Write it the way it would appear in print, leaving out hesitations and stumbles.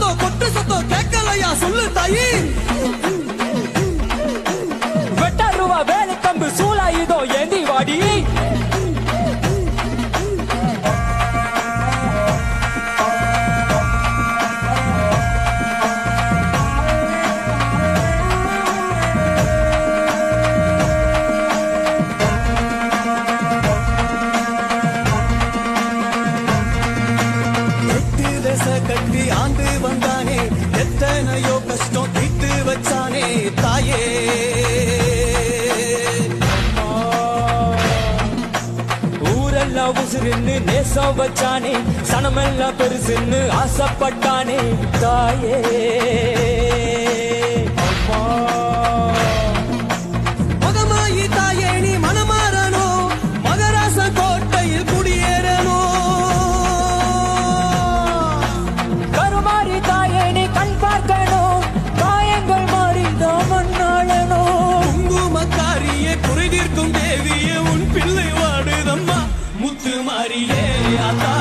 சத்தம் கொட்டு சத்தம் கேட்கலையா சொல்லு தாயி. வெட்டாருவா வேலை கம்பு சூளா இதோ ஏந்தி வாடி. கட்டி ஆண்டு வந்தானே எத்தனையோ கஷ்டம் தீட்டு வச்சானே தாயே. ஊரெல்லாம் உசுருன்னு நேசம் வச்சானே சனமெல்லாம் பெருசுன்னு ஆசைப்பட்டானே தாயே. மகமாயி தாயே நீ மனமாறணும் மகராச கோட்டையில் குடியேறணும். தேவியே உன் பிள்ளை வாடுதம்மா முத்து மாறியே அத்தா.